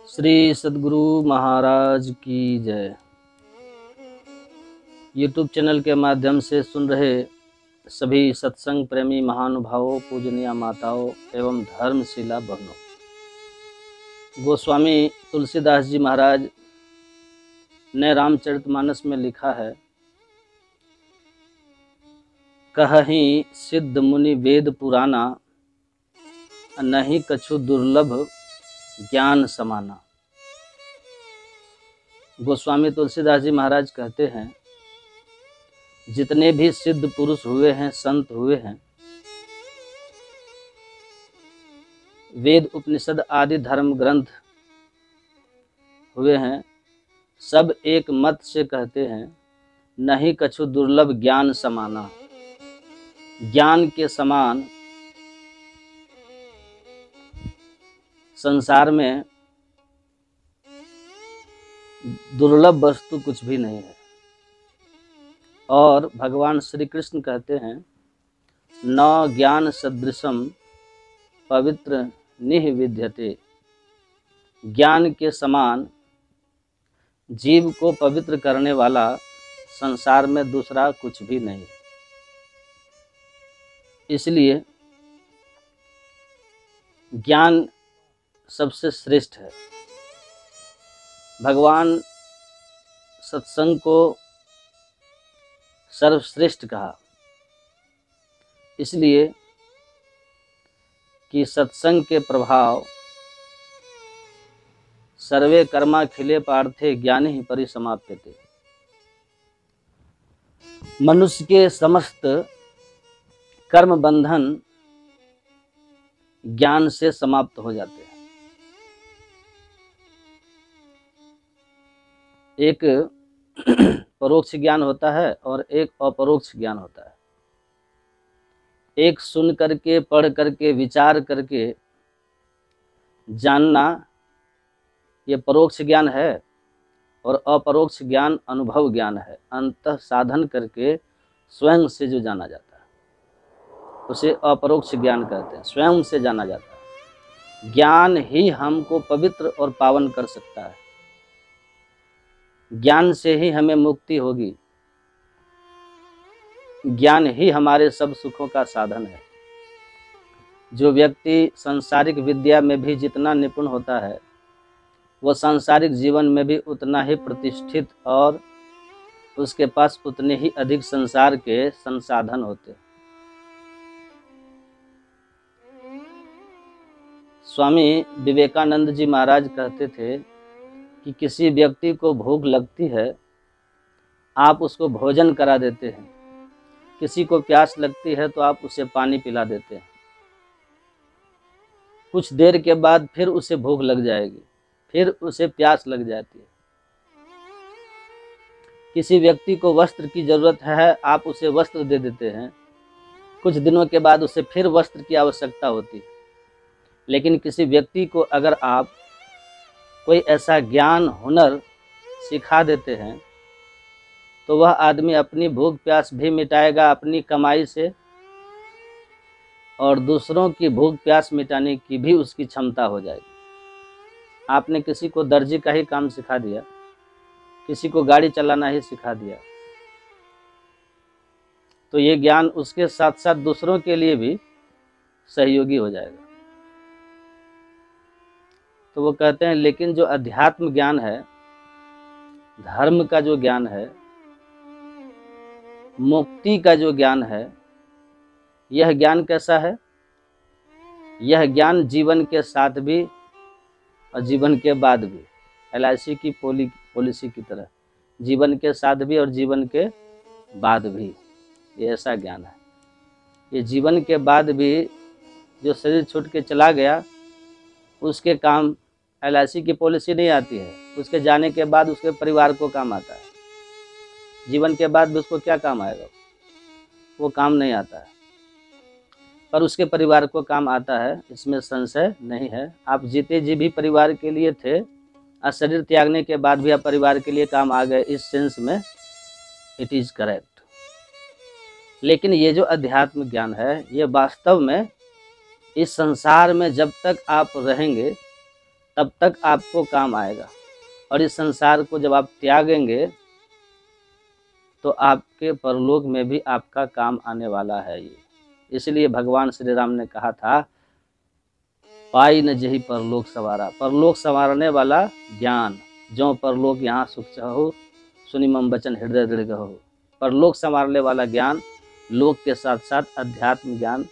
श्री सद्गुरु महाराज की जय। YouTube channel के माध्यम से सुन रहे सभी सत्संग प्रेमी महानुभावों, पूजनीय माताओं एवं धर्मशिला बहनों, गोस्वामी तुलसीदास जी महाराज ने रामचरितमानस में लिखा है, कहहीं सिद्ध मुनि वेद पुराना, नहीं कछु दुर्लभ ज्ञान समाना। गोस्वामी तुलसीदास जी महाराज कहते हैं, जितने भी सिद्ध पुरुष हुए हैं, संत हुए हैं, वेद उपनिषद आदि धर्म ग्रंथ हुए हैं, सब एक मत से कहते हैं, नहीं कछु दुर्लभ ज्ञान समाना। ज्ञान के समान संसार में दुर्लभ वस्तु कुछ भी नहीं है। और भगवान श्री कृष्ण कहते हैं, न ज्ञान सदृशम पवित्र निह विद्यते। ज्ञान के समान जीव को पवित्र करने वाला संसार में दूसरा कुछ भी नहीं है। इसलिए ज्ञान सबसे श्रेष्ठ है। भगवान सत्संग को सर्वश्रेष्ठ कहा, इसलिए कि सत्संग के प्रभाव सर्वे कर्माखिले पार्थे ज्ञान ही परिसमाप्यते। मनुष्य के समस्त कर्म बंधन ज्ञान से समाप्त हो जाते हैं। एक परोक्ष ज्ञान होता है और एक अपरोक्ष ज्ञान होता है। एक सुन करके, पढ़ करके, विचार करके जानना ये परोक्ष ज्ञान है, और अपरोक्ष ज्ञान अनुभव ज्ञान है। अंतः साधन करके स्वयं से जो जाना जाता है उसे अपरोक्ष ज्ञान कहते हैं। स्वयं से जाना जाता है। ज्ञान ही हमको पवित्र और पावन कर सकता है। ज्ञान से ही हमें मुक्ति होगी। ज्ञान ही हमारे सब सुखों का साधन है। जो व्यक्ति सांसारिक विद्या में भी जितना निपुण होता है, वह सांसारिक जीवन में भी उतना ही प्रतिष्ठित और उसके पास उतने ही अधिक संसार के संसाधन होते हैं। स्वामी विवेकानंद जी महाराज कहते थे कि किसी व्यक्ति को भूख लगती है, आप उसको भोजन करा देते हैं। किसी को प्यास लगती है तो आप उसे पानी पिला देते हैं। कुछ देर के बाद फिर उसे भूख लग जाएगी, फिर उसे प्यास लग जाती है। किसी व्यक्ति को वस्त्र की जरूरत है, आप उसे वस्त्र दे देते हैं। कुछ दिनों के बाद उसे फिर वस्त्र की आवश्यकता होती है। लेकिन किसी व्यक्ति को अगर आप कोई ऐसा ज्ञान, हुनर सिखा देते हैं, तो वह आदमी अपनी भूख प्यास भी मिटाएगा अपनी कमाई से, और दूसरों की भूख प्यास मिटाने की भी उसकी क्षमता हो जाएगी। आपने किसी को दर्जी का ही काम सिखा दिया, किसी को गाड़ी चलाना ही सिखा दिया, तो ये ज्ञान उसके साथ साथ दूसरों के लिए भी सहयोगी हो जाएगा। तो वो कहते हैं, लेकिन जो अध्यात्म ज्ञान है, धर्म का जो ज्ञान है, मुक्ति का जो ज्ञान है, यह ज्ञान कैसा है? यह ज्ञान जीवन के साथ भी और जीवन के बाद भी, LIC की पॉलिसी की तरह, जीवन के साथ भी और जीवन के बाद भी, ये ऐसा ज्ञान है। ये जीवन के बाद भी जो शरीर छूट के चला गया, उसके काम LIC की पॉलिसी नहीं आती है। उसके जाने के बाद उसके परिवार को काम आता है। जीवन के बाद भी उसको क्या काम आएगा? वो काम नहीं आता है, पर उसके परिवार को काम आता है, इसमें संशय नहीं है। आप जीते जी भी परिवार के लिए थे, और शरीर त्यागने के बाद भी आप परिवार के लिए काम आ गए। इस सेंस में इट इज़ करेक्ट। लेकिन ये जो अध्यात्म ज्ञान है, ये वास्तव में इस संसार में जब तक आप रहेंगे तब तक आपको काम आएगा। और इस संसार को जब आप त्यागेंगे तो आपके परलोक में भी आपका काम आने वाला है ये। इसलिए भगवान श्री राम ने कहा था, पाई न जही परलोक सवारा। परलोक संवारने वाला ज्ञान, जो परलोक यहाँ सुख चाहो, सुनि मम वचन हृदय दृढ़ हो। परलोक संवारने वाला ज्ञान लोक के साथ साथ अध्यात्म ज्ञान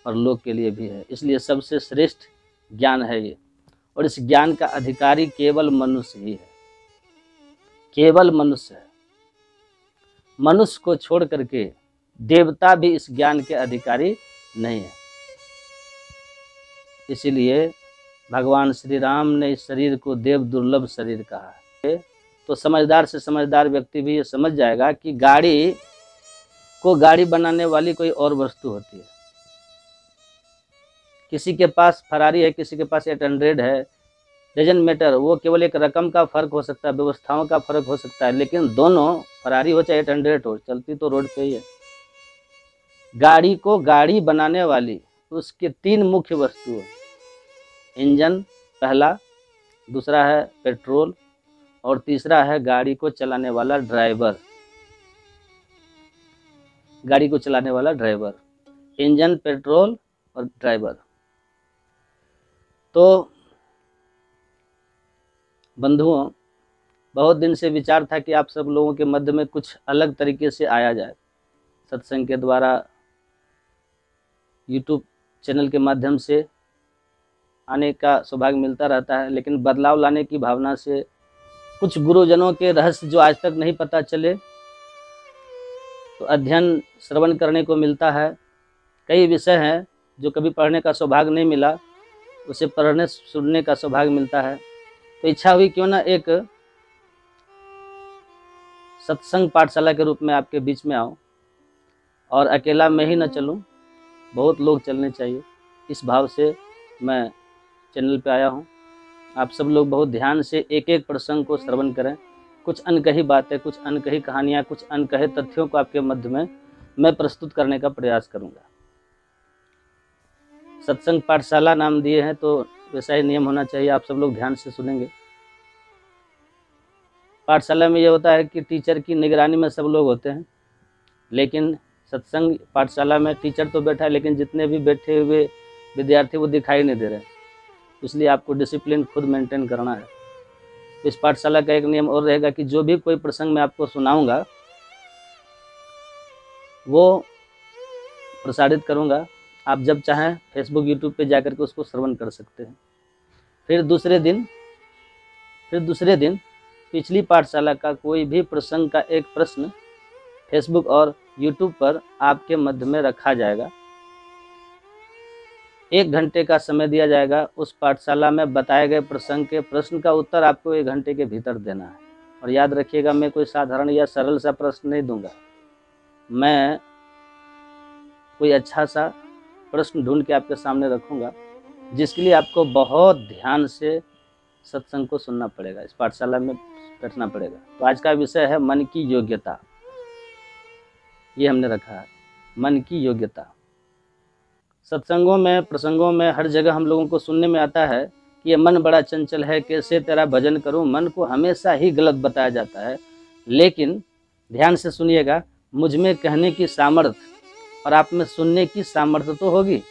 परलोक के लिए भी है। इसलिए सबसे श्रेष्ठ ज्ञान है ये। और इस ज्ञान का अधिकारी केवल मनुष्य ही है, केवल मनुष्य है। मनुष्य को छोड़ करके देवता भी इस ज्ञान के अधिकारी नहीं है। इसीलिए भगवान श्री राम ने इस शरीर को देव दुर्लभ शरीर कहा है। तो समझदार से समझदार व्यक्ति भी ये समझ जाएगा कि गाड़ी को गाड़ी बनाने वाली कोई और वस्तु होती है। किसी के पास फरारी है, किसी के पास 800 है, डजंट मैटर। वो केवल एक रकम का फर्क हो सकता है, व्यवस्थाओं का फर्क हो सकता है, लेकिन दोनों फरारी हो चाहे 800 हो, चलती तो रोड पे ही है। गाड़ी को गाड़ी बनाने वाली उसके 3 मुख्य वस्तु है। इंजन पहला, दूसरा है पेट्रोल, और तीसरा है गाड़ी को चलाने वाला ड्राइवर। गाड़ी को चलाने वाला ड्राइवर, इंजन, पेट्रोल और ड्राइवर। तो बंधुओं, बहुत दिन से विचार था कि आप सब लोगों के मध्य में कुछ अलग तरीके से आया जाए। सत्संग के द्वारा, यूट्यूब चैनल के माध्यम से आने का सौभाग्य मिलता रहता है, लेकिन बदलाव लाने की भावना से कुछ गुरुजनों के रहस्य जो आज तक नहीं पता चले, तो अध्ययन श्रवण करने को मिलता है। कई विषय हैं जो कभी पढ़ने का सौभाग्य नहीं मिला, उसे पढ़ने सुनने का सौभाग्य मिलता है। तो इच्छा हुई क्यों ना एक सत्संग पाठशाला के रूप में आपके बीच में आऊं, और अकेला मैं ही न चलूं, बहुत लोग चलने चाहिए। इस भाव से मैं चैनल पे आया हूं। आप सब लोग बहुत ध्यान से एक एक प्रसंग को श्रवण करें। कुछ अनकही बातें, कुछ अनकही कहानियाँ, कुछ अनकहे तथ्यों को आपके मध्य में मैं प्रस्तुत करने का प्रयास करूंगा। सत्संग पाठशाला नाम दिए हैं तो वैसा ही नियम होना चाहिए, आप सब लोग ध्यान से सुनेंगे। पाठशाला में ये होता है कि टीचर की निगरानी में सब लोग होते हैं, लेकिन सत्संग पाठशाला में टीचर तो बैठा है, लेकिन जितने भी बैठे हुए विद्यार्थी वो दिखाई नहीं दे रहे। इसलिए आपको डिसिप्लिन खुद मेंटेन करना है। इस पाठशाला का एक नियम और रहेगा कि जो भी कोई प्रसंग मैं आपको सुनाऊंगा वो प्रसारित करूंगा। आप जब चाहें फेसबुक, यूट्यूब पे जाकर के उसको श्रवण कर सकते हैं। फिर दूसरे दिन पिछली पाठशाला का कोई भी प्रसंग का एक प्रश्न फेसबुक और यूट्यूब पर आपके मध्य में रखा जाएगा। 1 घंटे का समय दिया जाएगा। उस पाठशाला में बताए गए प्रसंग के प्रश्न का उत्तर आपको 1 घंटे के भीतर देना है। और याद रखिएगा, मैं कोई साधारण या सरल सा प्रश्न नहीं दूंगा, मैं कोई अच्छा सा प्रश्न ढूंढ के आपके सामने रखूंगा, जिसके लिए आपको बहुत ध्यान से सत्संग को सुनना पड़ेगा, इस पाठशाला में बैठना पड़ेगा। तो आज का विषय है मन की योग्यता। ये हमने रखा है, मन की योग्यता। सत्संगों में, प्रसंगों में, हर जगह हम लोगों को सुनने में आता है कि ये मन बड़ा चंचल है, कैसे तेरा भजन करूं। मन को हमेशा ही गलत बताया जाता है, लेकिन ध्यान से सुनिएगा, मुझ में कहने की सामर्थ्य और आप में सुनने की सामर्थ्य तो होगी,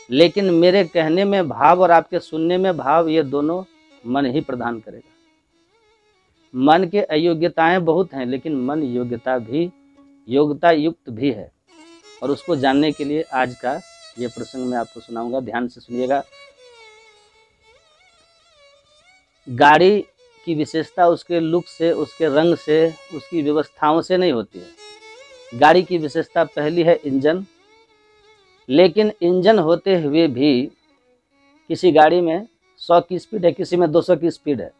लेकिन मेरे कहने में भाव और आपके सुनने में भाव, ये दोनों मन ही प्रदान करेगा। मन के अयोग्यताएं बहुत हैं, लेकिन मन योग्यता युक्त भी है। और उसको जानने के लिए आज का ये प्रसंग मैं आपको सुनाऊंगा, ध्यान से सुनिएगा। गाड़ी की विशेषता उसके लुक से, उसके रंग से, उसकी व्यवस्थाओं से नहीं होती है। गाड़ी की विशेषता पहली है इंजन, लेकिन इंजन होते हुए भी किसी गाड़ी में 100 की स्पीड है, किसी में 200 की स्पीड है।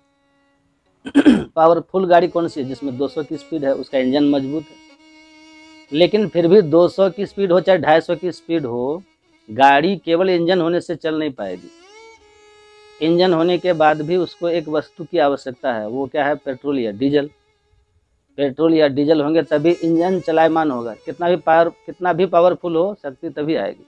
पावरफुल गाड़ी कौन सी है? जिसमें 200 की स्पीड है, उसका इंजन मजबूत है। लेकिन फिर भी 200 की स्पीड हो चाहे 250 की स्पीड हो, गाड़ी केवल इंजन होने से चल नहीं पाएगी। इंजन होने के बाद भी उसको एक वस्तु की आवश्यकता है, वो क्या है? पेट्रोल या डीजल। पेट्रोल या डीजल होंगे तभी इंजन चलायमान होगा। कितना भी पावरफुल हो, शक्ति तभी आएगी।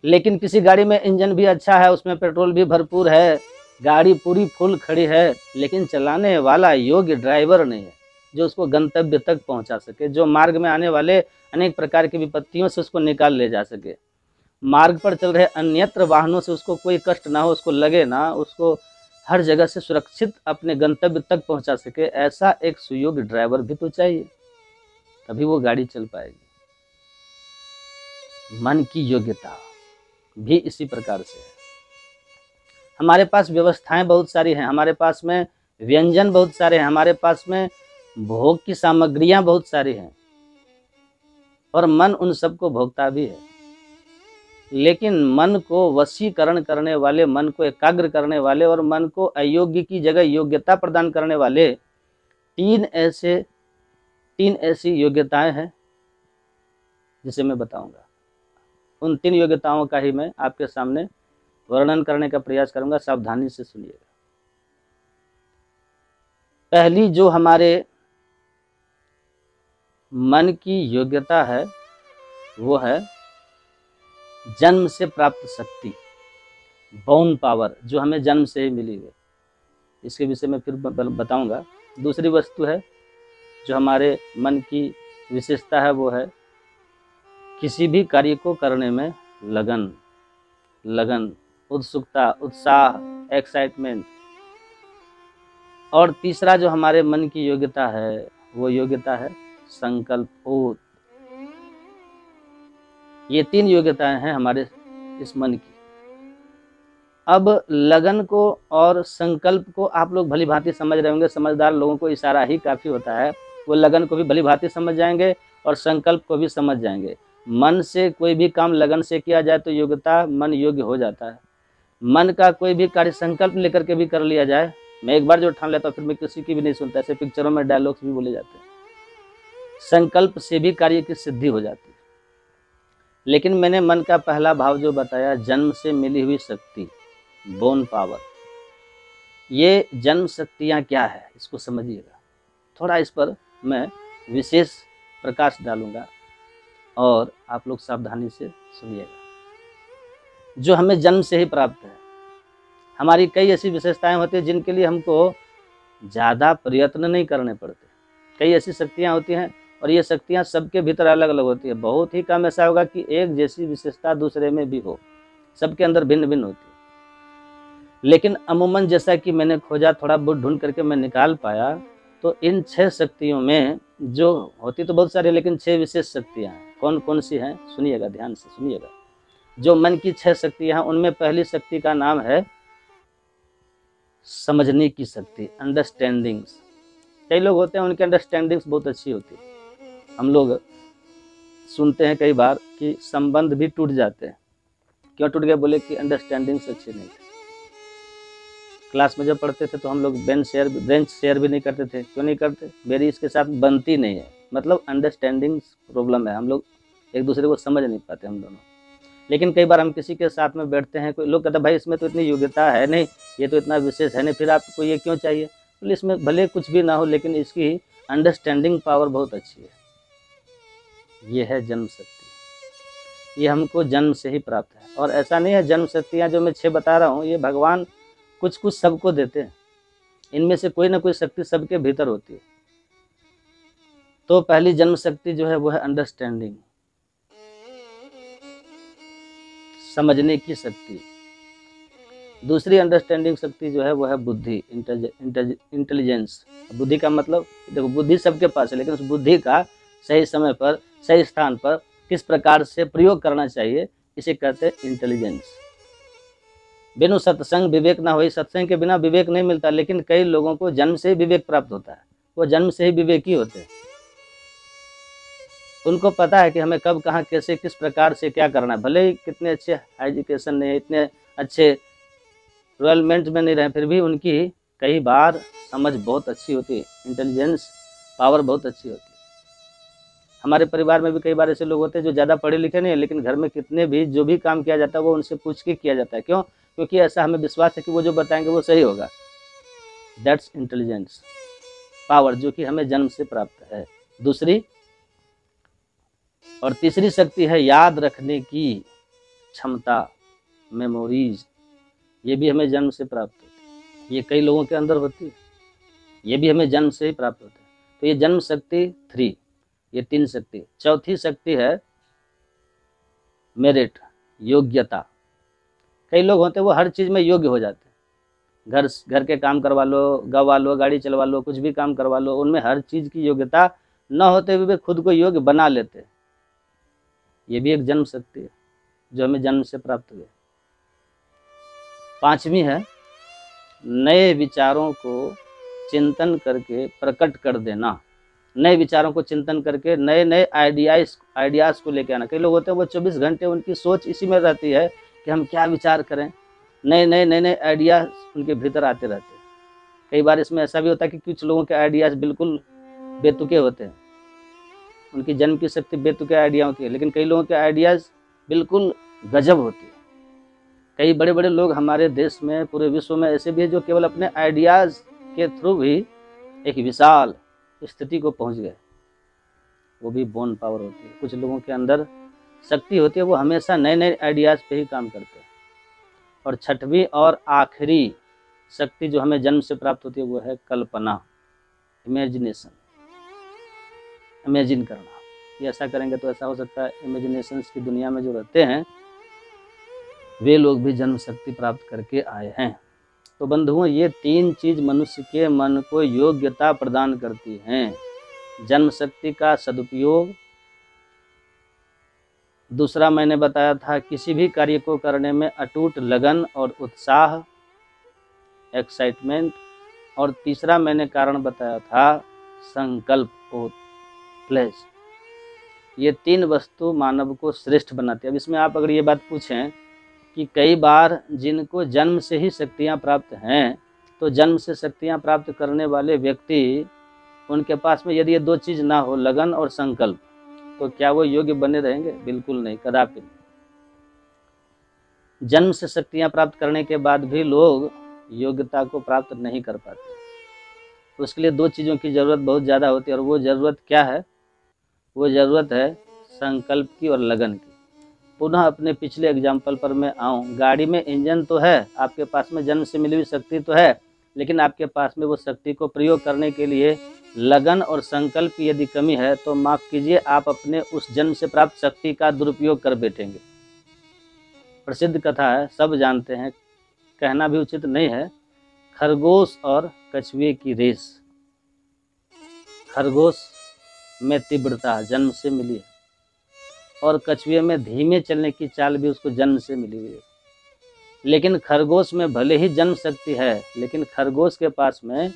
लेकिन किसी गाड़ी में इंजन भी अच्छा है, उसमें पेट्रोल भी भरपूर है, गाड़ी पूरी फुल खड़ी है लेकिन चलाने वाला योग्य ड्राइवर नहीं है जो उसको गंतव्य तक पहुंचा सके, जो मार्ग में आने वाले अनेक प्रकार की विपत्तियों से उसको निकाल ले जा सके, मार्ग पर चल रहे अन्यत्र वाहनों से उसको कोई कष्ट ना हो, उसको लगे ना, उसको हर जगह से सुरक्षित अपने गंतव्य तक पहुंचा सके, ऐसा एक सुयोग्य ड्राइवर भी तो चाहिए, तभी वो गाड़ी चल पाएगी। मन की योग्यता भी इसी प्रकार से है। हमारे पास व्यवस्थाएं बहुत सारी हैं, हमारे पास में व्यंजन बहुत सारे हैं, हमारे पास में भोग की सामग्रियां बहुत सारी हैं और मन उन सबको भोगता भी है, लेकिन मन को वशीकरण करने वाले, मन को एकाग्र करने वाले और मन को अयोग्य की जगह योग्यता प्रदान करने वाले तीन ऐसी योग्यताएं हैं जिसे मैं बताऊंगा। उन 3 योग्यताओं का ही मैं आपके सामने वर्णन करने का प्रयास करूंगा, सावधानी से सुनिएगा। पहली जो हमारे मन की योग्यता है वो है जन्म से प्राप्त शक्ति, बॉर्न पावर, जो हमें जन्म से ही मिली है। इसके विषय में फिर बताऊंगा। दूसरी वस्तु है जो हमारे मन की विशेषता है वो है किसी भी कार्य को करने में लगन, उत्सुकता, उत्साह, एक्साइटमेंट। और तीसरा जो हमारे मन की योग्यता है वो योग्यता है संकल्प। ये 3 योग्यताएं हैं हमारे इस मन की। अब लगन को और संकल्प को आप लोग भली भांति समझ रहे होंगे, समझदार लोगों को इशारा ही काफ़ी होता है, वो लगन को भी भली भांति समझ जाएंगे और संकल्प को भी समझ जाएंगे। मन से कोई भी काम लगन से किया जाए तो योग्यता, मन योग्य हो जाता है। मन का कोई भी कार्य संकल्प लेकर के भी कर लिया जाए, मैं एक बार जो ठान लेता हूँ फिर मैं किसी की भी नहीं सुनता, ऐसे पिक्चरों में डायलॉग्स भी बोले जाते हैं। संकल्प से भी कार्य की सिद्धि हो जाती है। लेकिन मैंने मन का पहला भाव जो बताया, जन्म से मिली हुई शक्ति, बोर्न पावर, ये जन्म शक्तियाँ क्या है इसको समझिएगा। थोड़ा इस पर मैं विशेष प्रकाश डालूंगा और आप लोग सावधानी से सुनिएगा। जो हमें जन्म से ही प्राप्त है, हमारी कई ऐसी विशेषताएं होती हैं जिनके लिए हमको ज़्यादा प्रयत्न नहीं करने पड़ते। कई ऐसी शक्तियां होती हैं और ये शक्तियां सबके भीतर अलग अलग होती है। बहुत ही कम ऐसा होगा कि एक जैसी विशेषता दूसरे में भी हो, सबके अंदर भिन्न भिन्न होती है। लेकिन अमूमन जैसा कि मैंने खोजा, थोड़ा बहुत ढूंढ करके मैं निकाल पाया, तो इन 6 शक्तियों में जो होती तो बहुत सारी, लेकिन 6 विशेष शक्तियाँ हैं। कौन कौन सी हैं सुनिएगा, ध्यान से सुनिएगा। जो मन की 6 शक्तियाँ हैं उनमें पहली शक्ति का नाम है समझने की शक्ति, अंडरस्टैंडिंग्स। कई लोग होते हैं उनकी अंडरस्टैंडिंग्स बहुत अच्छी होती है। हम लोग सुनते हैं कई बार कि संबंध भी टूट जाते हैं। क्यों टूट गए? बोले कि अंडरस्टैंडिंग्स अच्छी नहीं थी। क्लास में जब पढ़ते थे तो हम लोग बेंच शेयर भी नहीं करते थे। क्यों नहीं करते? मेरी इसके साथ बनती नहीं है, मतलब अंडरस्टैंडिंग्स प्रॉब्लम है, हम लोग एक दूसरे को समझ नहीं पाते हम दोनों। लेकिन कई बार हम किसी के साथ में बैठते हैं, कोई लोग कहते हैं भाई इसमें तो इतनी योग्यता है नहीं, ये तो इतना विशेष है नहीं, फिर आपको ये क्यों चाहिए? तो इसमें भले कुछ भी ना हो लेकिन इसकी अंडरस्टैंडिंग पावर बहुत अच्छी है। ये है जन्म शक्ति, ये हमको जन्म से ही प्राप्त है। और ऐसा नहीं है, जन्म शक्तियाँ जो मैं 6 बता रहा हूँ ये भगवान कुछ कुछ सबको देते हैं, इनमें से कोई ना कोई शक्ति सबके भीतर होती है। तो पहली जन्म शक्ति जो है वो है अंडरस्टैंडिंग, समझने की शक्ति। दूसरी अंडरस्टैंडिंग शक्ति जो है वो है बुद्धि, इंटेलिजेंस। बुद्धि का मतलब देखो, बुद्धि सबके पास है, लेकिन उस बुद्धि का सही समय पर, सही स्थान पर किस प्रकार से प्रयोग करना चाहिए, इसे कहते हैं इंटेलिजेंस। बिनु सत्संग विवेक ना हो, सत्संग के बिना विवेक नहीं मिलता। लेकिन कई लोगों को जन्म से ही विवेक प्राप्त होता है, वो जन्म से ही विवेकी होते हैं। उनको पता है कि हमें कब, कहाँ, कैसे, किस प्रकार से क्या करना है। भले ही कितने अच्छे एजुकेशन नहीं है, इतने अच्छे रॉयलमेंट में नहीं रहे, फिर भी उनकी कई बार समझ बहुत अच्छी होती है, इंटेलिजेंस पावर बहुत अच्छी होती है। हमारे परिवार में भी कई बार ऐसे लोग होते हैं जो ज़्यादा पढ़े लिखे नहीं है, लेकिन घर में कितने भी जो भी काम किया जाता है वो उनसे पूछ के किया जाता है। क्यों? क्योंकि ऐसा हमें विश्वास है कि वो जो बताएंगे वो सही होगा। दैट्स इंटेलिजेंस पावर, जो कि हमें जन्म से प्राप्त है। दूसरी और तीसरी शक्ति है याद रखने की क्षमता, मेमोरीज। ये भी हमें जन्म से प्राप्त होती है। ये कई लोगों के अंदर होती है, ये भी हमें जन्म से ही प्राप्त होता है। तो ये जन्म शक्ति 3, ये 3 शक्ति। चौथी शक्ति है मेरिट, योग्यता। कई लोग होते हैं वो हर चीज़ में योग्य हो जाते हैं, घर के काम करवा लो, गवा लो, गाड़ी चलवा लो, कुछ भी काम करवा लो, उनमें हर चीज़ की योग्यता न होते हुए वे खुद को योग्य बना लेते हैं। ये भी एक जन्म शक्ति है जो हमें जन्म से प्राप्त हुई। 5वीं है नए विचारों को चिंतन करके प्रकट कर देना। नए विचारों को चिंतन करके नए नए आइडियाज़ को लेकर आना। कई लोग होते हैं वो 24 घंटे उनकी सोच इसी में रहती है कि हम क्या विचार करें, नए नए आइडियाज़ उनके भीतर आते रहते हैं। कई बार इसमें ऐसा भी होता है कि कुछ लोगों के आइडियाज़ बिल्कुल बेतुके होते हैं, उनकी जन्म की शक्ति बेतुके आइडियाओं की है, लेकिन कई लोगों के आइडियाज़ बिल्कुल गजब होती है। कई बड़े बड़े लोग हमारे देश में, पूरे विश्व में ऐसे भी हैं जो केवल अपने आइडियाज़ के थ्रू भी एक विशाल स्थिति को पहुंच गए। वो भी बोन पावर होती है। कुछ लोगों के अंदर शक्ति होती है, वो हमेशा नए नए आइडियाज़ पे ही काम करते हैं। और 6वीं और आखिरी शक्ति जो हमें जन्म से प्राप्त होती है वो है कल्पना, इमेजिनेशन, इमेजिन करना कि ऐसा करेंगे तो ऐसा हो सकता है। इमेजिनेशंस की दुनिया में जो रहते हैं वे लोग भी जन्म शक्ति प्राप्त करके आए हैं। तो बंधुओं, ये 3 चीज़ मनुष्य के मन को योग्यता प्रदान करती हैं। जन्म शक्ति का सदुपयोग, दूसरा मैंने बताया था किसी भी कार्य को करने में अटूट लगन और उत्साह, एक्साइटमेंट, और तीसरा मैंने कारण बताया था संकल्प और प्लेज। ये 3 वस्तु मानव को श्रेष्ठ बनाती है। अब इसमें आप अगर ये बात पूछें कि कई बार जिनको जन्म से ही शक्तियाँ प्राप्त हैं, तो जन्म से शक्तियाँ प्राप्त करने वाले व्यक्ति, उनके पास में यदि ये 2 चीज़ ना हो, लगन और संकल्प, तो क्या वो योग्य बने रहेंगे? बिल्कुल नहीं, कदापि नहीं। जन्म से शक्तियाँ प्राप्त करने के बाद भी लोग योग्यता को प्राप्त नहीं कर पाते। तो उसके लिए 2 चीज़ों की ज़रूरत बहुत ज़्यादा होती है। और वो ज़रूरत क्या है? वो ज़रूरत है संकल्प की और लगन की। पुनः अपने पिछले एग्जाम्पल पर मैं आऊँ। गाड़ी में इंजन तो है, आपके पास में जन्म से मिली हुई शक्ति तो है, लेकिन आपके पास में वो शक्ति को प्रयोग करने के लिए लगन और संकल्प की यदि कमी है, तो माफ़ कीजिए, आप अपने उस जन्म से प्राप्त शक्ति का दुरुपयोग कर बैठेंगे। प्रसिद्ध कथा है, सब जानते हैं, कहना भी उचित नहीं है। खरगोश और कछुए की रेस। खरगोश में तीव्रता जन्म से मिली है, और कछुए में धीमे चलने की चाल भी उसको जन्म से मिली हुई है। लेकिन खरगोश में भले ही जन्म शक्ति है, लेकिन खरगोश के पास में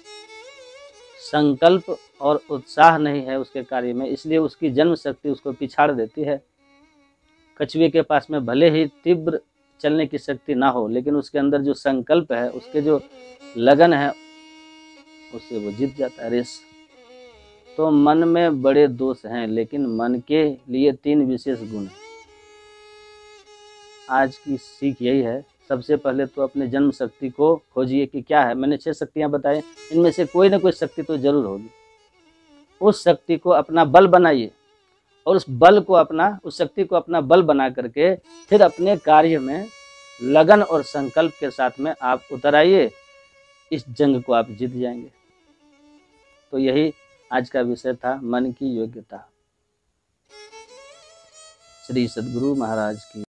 संकल्प और उत्साह नहीं है उसके कार्य में, इसलिए उसकी जन्म शक्ति उसको पिछाड़ देती है। कछुए के पास में भले ही तीव्र चलने की शक्ति ना हो, लेकिन उसके अंदर जो संकल्प है, उसके जो लगन है, उससे वो जीत जाता है रेस। तो मन में बड़े दोष हैं, लेकिन मन के लिए 3 विशेष गुण हैं। आज की सीख यही है, सबसे पहले तो अपने जन्म शक्ति को खोजिए कि क्या है। मैंने 6 शक्तियाँ बताई, इनमें से कोई ना कोई शक्ति तो जरूर होगी। उस शक्ति को अपना बल बनाइए, और उस शक्ति को अपना बल बना करके फिर अपने कार्य में लगन और संकल्प के साथ में आप उतर आइए। इस जंग को आप जीत जाएंगे। तो यही आज का विषय था, मन की योग्यता। श्री सद्गुरु महाराज की